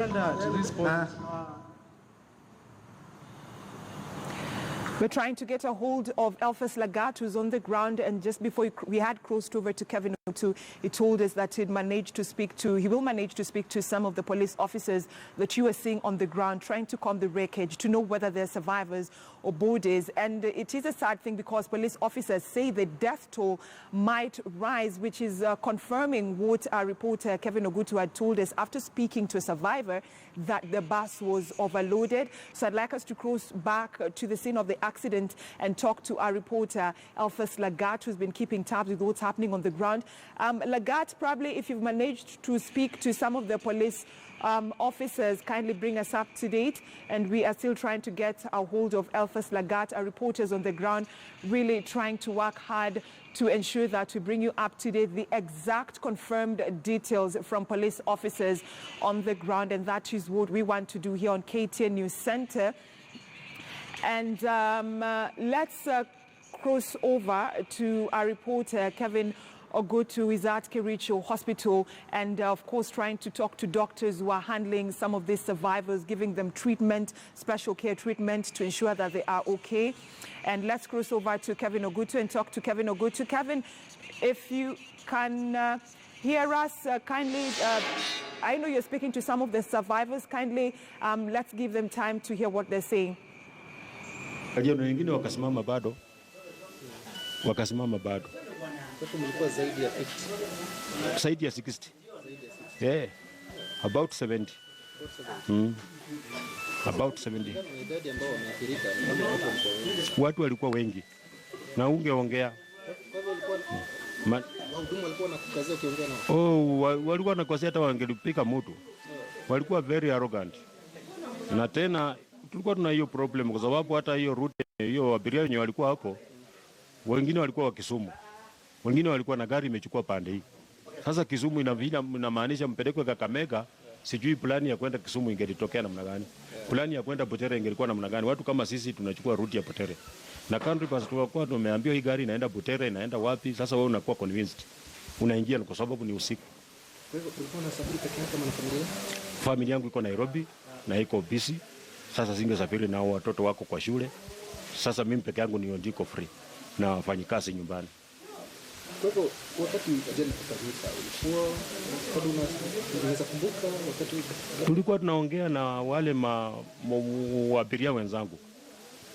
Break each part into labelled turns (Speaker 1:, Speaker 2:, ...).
Speaker 1: To this point.
Speaker 2: We're trying to get a hold of Elphas Lagat, who's on the ground, and just before we had crossed over to Kevin Ogutu, he told us that he will manage to speak to some of the police officers that you are seeing on the ground, trying to comb the wreckage to know whether they're survivors or bodies. And it is a sad thing because police officers say the death toll might rise, which is confirming what our reporter Kevin Ogutu had told us after speaking to a survivor that the bus was overloaded. So I'd like us to cross back to the scene of the accident and talk to our reporter Elphas Lagat, who's been keeping tabs with what's happening on the ground. Lagat, probably if you've managed to speak to some of the police officers, kindly bring us up to date. And we are still trying to get a hold of Elphas Lagat. Our reporters on the ground really trying to work hard to ensure that we bring you up to date the exact confirmed details from police officers on the ground. And that is what we want to do here on KTN News Center. And let's cross over to our reporter, Kevin Ogutu, is at Kericho Hospital, and of course trying to talk to doctors who are handling some of these survivors, giving them treatment, special care treatment to ensure that they are okay. And let's cross over to Kevin Ogutu and talk to Kevin Ogutu. Kevin, if you can hear us, kindly, I know you're speaking to some of the survivors, kindly let's give them time to hear what they're saying.
Speaker 3: Wengine wakasimama bado.
Speaker 1: Mlikuwa zaidi ya 50.
Speaker 3: Zaidi ya 60. Yeah. About 70. About 70.
Speaker 1: Idadi ambao wameathirika
Speaker 3: watu walikuwa wengi. Na ungeongea.
Speaker 1: Wahudumu walikuwa wanakukazia ukiongea nao.
Speaker 3: Walikuwa wanakosea hata wangelipika mtu. Walikuwa very arrogant. Na tena tulikuwa tuna hiyo problem kwa sababu hata hiyo route hiyo abiria wenye walikuwa hapo, wengine walikuwa wa Kisumu, wengine walikuwa na gari imechukua pande hii. Sasa Kisumu inamaanisha mpelekwe Kakamega, sijui plani ya kwenda Kisumu ingelitokea namna gani, plani ya kwenda Butere ingelikuwa namna gani. Watu kama sisi tunachukua route ya Butere na country pass, tulikuwa tumeambiwa hii gari inaenda Butere, inaenda wapi. Sasa wewe unakuwa convinced, unaingia kwa sababu ni usiku.
Speaker 1: Kwa hivyo ulikuwa unasafiri peke yako na familia?
Speaker 3: Familia yangu iko Nairobi na iko busy. Sasa singesafiri na watoto wako kwa shule. Sasa mimi peke yangu ndio ndiko free na wafanyikazi nyumbani.
Speaker 1: Kwa hivyo wakati ajali kufanyika ulikuwa unaweza kumbuka wakati
Speaker 3: tulikuwa tunaongea na wale abiria wenzangu,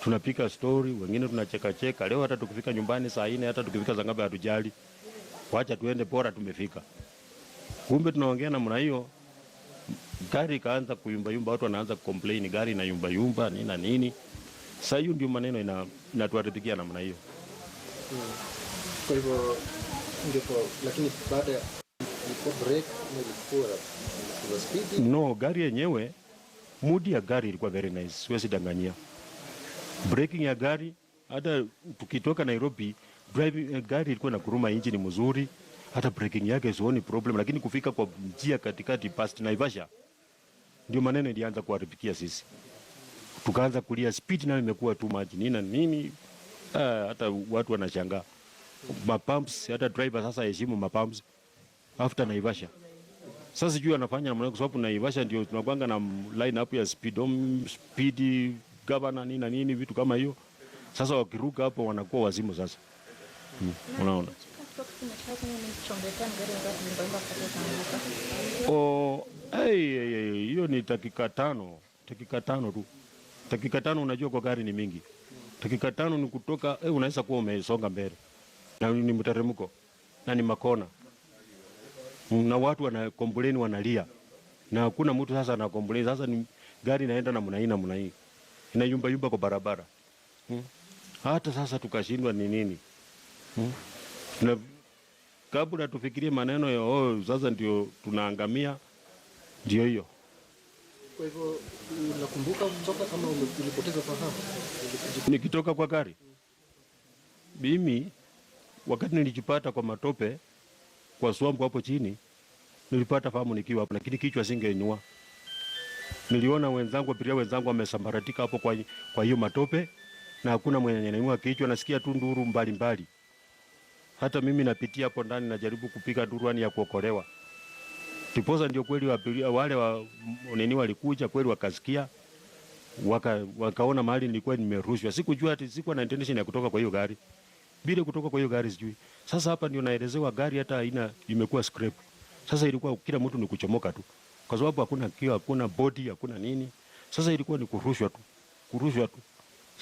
Speaker 3: tunapika story, wengine tunacheka. Leo hata tukifika nyumbani saa 4, hata tukifika saa ngapi hatujali, wacha tuende bora tumefika. Kumbe tunaongea namna hiyo, gari kaanza kuyumba, watu wanaanza complain gari inayumba nini na nini. Sasa hiyo ndio maneno inatuharibikia namna hiyo.
Speaker 1: Kwa hivyo ndipo, lakini baada ya break ilikuwa speed.
Speaker 3: No, gari yenyewe, mood ya gari ilikuwa very nice, siwezi danganyia. Braking ya gari, hata tukitoka Nairobi, gari ilikuwa na kuruma, engine mzuri, hata braking yake sioni problem, lakini kufika kwa njia katikati past Naivasha ndio maneno ilianza kuharibikia sisi. Tukaanza kulia, speed nayo imekuwa too much nini. Hata watu wanashangaa. Mapumps, hata driver sasa heshimu mapumps after Naivasha. Sasa sijui anafanya namna kwa sababu Naivasha ndio tunakwanga na line up ya speed governor nini vitu kama hiyo. Sasa wakiruka hapo wanakuwa wazimu sasa. Unaona? Hiyo ni dakika 5 tu. Dakika 5 unajua kwa gari ni mingi. Dakika 5 ni kutoka, unaweza kuwa umesonga mbele. Na ni mteremko. Na ni makona. Na watu wana complain, wanalia. Na hakuna mtu sasa ana complain. Sasa ni gari inaenda namna hii. Inayumba kwa barabara. Hata sasa tukashindwa ni nini. Na kabla tufikirie maneno ya sasa ndio tunaangamia, ndio hiyo.
Speaker 1: Kwa hivyo unakumbuka kutoka kama ulipoteza fahamu
Speaker 3: nikitoka kwa gari? Mimi wakati nilijipata kwa matope kwa swamp hapo chini, nilipata fahamu nikiwa hapo, lakini kichwa singeinua. Niliona abiria wenzangu wamesambaratika hapo kwa hiyo matope, na hakuna mwenye anainua kichwa, nasikia tu nduru mbali. Hata mimi napitia hapo ndani najaribu kupiga nduru ya kuokolewa. Tiposa ndio kweli wale nini walikuja kweli wakasikia, wakaona mahali nilikuwa nimerushwa. Sikujua ati sikuwa na intention ya kutoka kwa hiyo gari. Bila kutoka kwa hiyo gari sijui. Sasa hapa ndio naelezewa gari hata imekuwa scrap. Sasa ilikuwa kila mtu ni kuchomoka tu. Kwa sababu hakuna kio, hakuna body, hakuna nini. Sasa ilikuwa ni kurushwa tu. Kurushwa tu.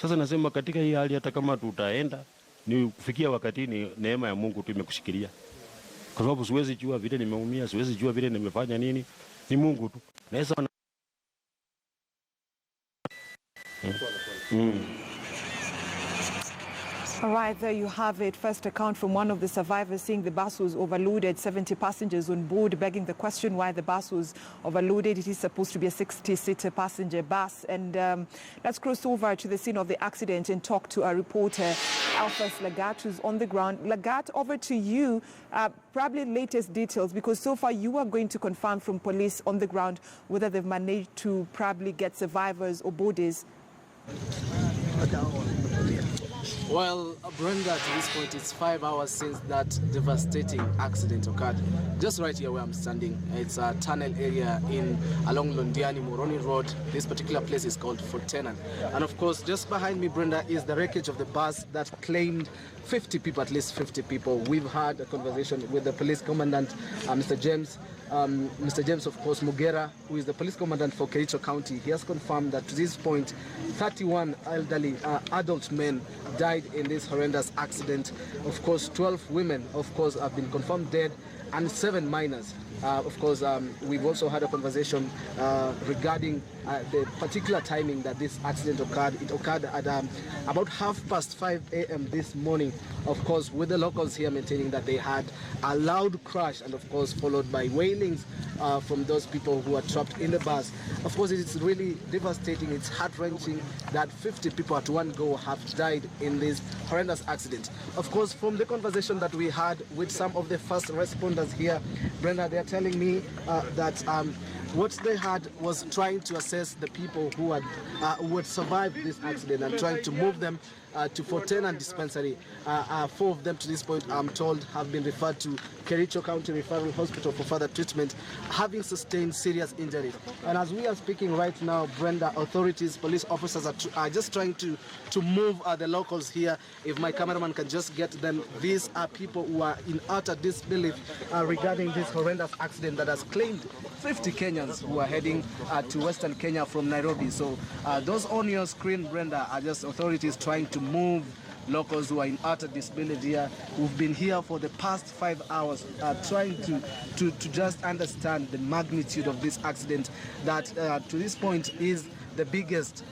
Speaker 3: Sasa nasema katika hii hali hata kama tutaenda ni kufikia wakati ni neema ya Mungu tu imekushikilia. Kwa sababu siwezi jua vile nimeumia, siwezi jua vile nimefanya nini. Ni Mungu tu. Naweza
Speaker 2: All right, there you have it. First account from one of the survivors saying the bus was overloaded, 70 passengers on board, begging the question why the bus was overloaded. It is supposed to be a 60-seater passenger bus. And let's cross over to the scene of the accident and talk to our reporter, Alphas Lagat, who's on the ground. Lagat, over to you. Probably latest details, because so far you are going to confirm from police on the ground whether they've managed to probably get survivors or bodies.
Speaker 1: Well, Brenda, at this point, it's 5 hours since that devastating accident occurred. Just right here where I'm standing, it's a tunnel area along Londiani Moroni Road. This particular place is called Fortenan. And of course, just behind me, Brenda, is the wreckage of the bus that claimed 50 people, at least 50 people. We've had a conversation with the police commandant, Mr. James. Mr. James, of course, Mugera, who is the police commandant for Kericho County. He has confirmed that to this point, 31 elderly adult men died in this horrendous accident. Of course, 12 women, of course, have been confirmed dead, and 7 minors. Of course, we've also had a conversation regarding the particular timing that this accident occurred. It occurred at about 5:30 a.m. this morning, of course, with the locals here maintaining that they had a loud crash, and of course followed by wailings from those people who are trapped in the bus. Of course, it's really devastating, it's heart-wrenching that 50 people at one go have died in this horrendous accident. Of course, from the conversation that we had with some of the first responders here, Brenda, they're telling me that what they had was trying to assess the people who had survived this accident and trying to move them to Fortenan Dispensary. 4 of them to this point, I'm told, have been referred to Kericho County Referral Hospital for further treatment, having sustained serious injuries. And as we are speaking right now, Brenda, authorities, police officers are just trying to move the locals here. If my cameraman can just get them, these are people who are in utter disbelief regarding this horrendous accident that has claimed 50 Kenyans who are heading to Western Kenya from Nairobi. So those on your screen, Brenda, are just authorities trying to move locals who are in utter disbelief here, who've been here for the past 5 hours, trying to just understand the magnitude of this accident that to this point is the biggest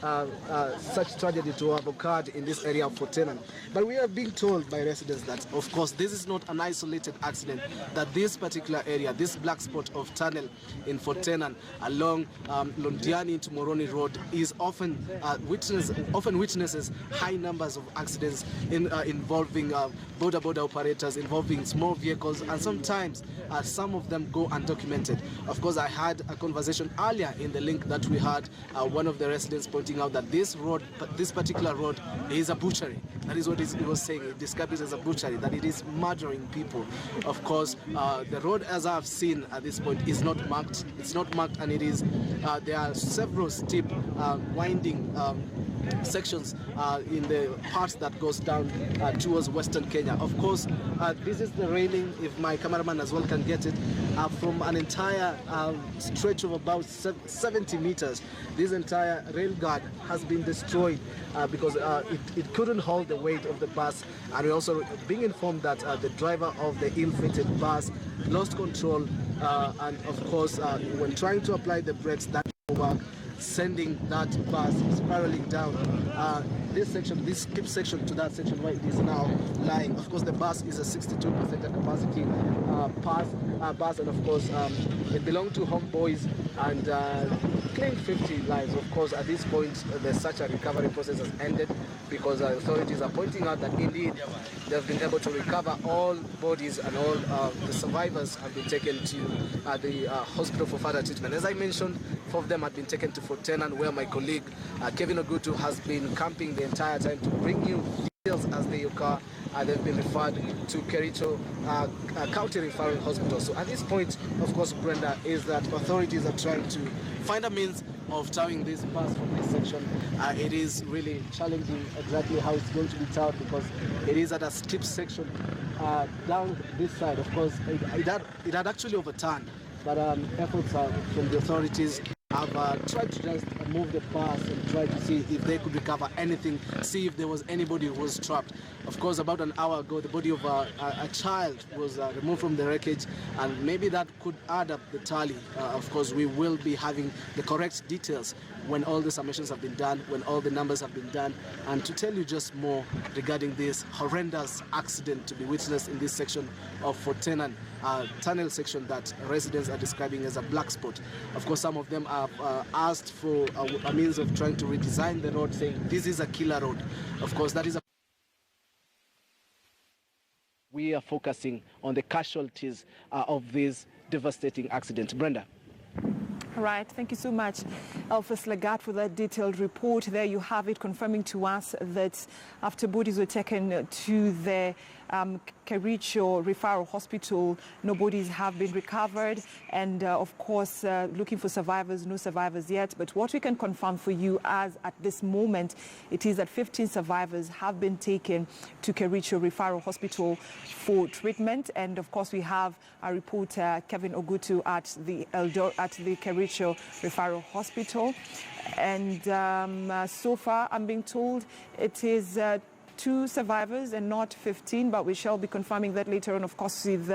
Speaker 1: such tragedy to have occurred in this area of Fortenan. But we are being told by residents that, of course, this is not an isolated accident, that this particular area, this black spot of tunnel in Fortenan along Londiani to Moroni Road is often witnesses high numbers of accidents involving border operators, involving small vehicles, and sometimes some of them go undocumented. Of course, I had a conversation earlier in the link that we had, one of the residents pointing out that this particular road is a butchery. That is what he was saying. He described it as a butchery, that it is murdering people. Of course, the road, as I've seen at this point, is not marked. It's not marked, and it is. There are several steep, winding sections in the parts that goes down towards Western Kenya. Of course, this is the railing, if my cameraman as well can get it, from an entire stretch of about 70 meters. This entire rail guard has been destroyed because it couldn't hold the weight of the bus. And we're also being informed that the driver of the ill-fated bus lost control, and of course, when trying to apply the brakes, that work, sending that bus spiraling down. This skip section to that section where it is now lying. Of course, the bus is a 62% capacity bus, and of course, it belonged to Homeboys and claimed 50 lives. Of course, at this point, the search and recovery process has ended because authorities are pointing out that indeed they've been able to recover all bodies, and all the survivors have been taken to the hospital for further treatment. As I mentioned, 4 of them had been taken to Fortenan, where my colleague Kevin Ogutu has been camping the entire time to bring you as they occur, they've been referred to Kericho County Referral Hospital. So at this point, of course, Brenda, is that authorities are trying to find a means of towing this bus from this section. It is really challenging exactly how it's going to be towed, because it is at a steep section down this side. Of course, it had actually overturned, but efforts from the authorities have tried to just move the bus and try to see if they could recover anything, see if there was anybody who was trapped. Of course, about an hour ago, the body of a child was removed from the wreckage, and maybe that could add up the tally. Of course, we will be having the correct details when all the summations have been done, when all the numbers have been done, and to tell you just more regarding this horrendous accident to be witnessed in this section of Fort Tenan tunnel section that residents are describing as a black spot. Of course, some of them have asked for a means of trying to redesign the road, saying this is a killer road. Of course, that is we are focusing on the casualties of this devastating accident. Brenda.
Speaker 2: All right, thank you so much, Elphas Lagat, for that detailed report. There you have it, confirming to us that after bodies were taken to the Kericho Referral Hospital, no bodies have been recovered, and of course looking for survivors. No survivors yet, but what we can confirm for you as at this moment, it is that 15 survivors have been taken to Kericho Referral Hospital for treatment, and of course we have our reporter Kevin Ogutu at the Kericho Referral Hospital, and so far I'm being told it is 2 survivors and not 15, but we shall be confirming that later on, of course, with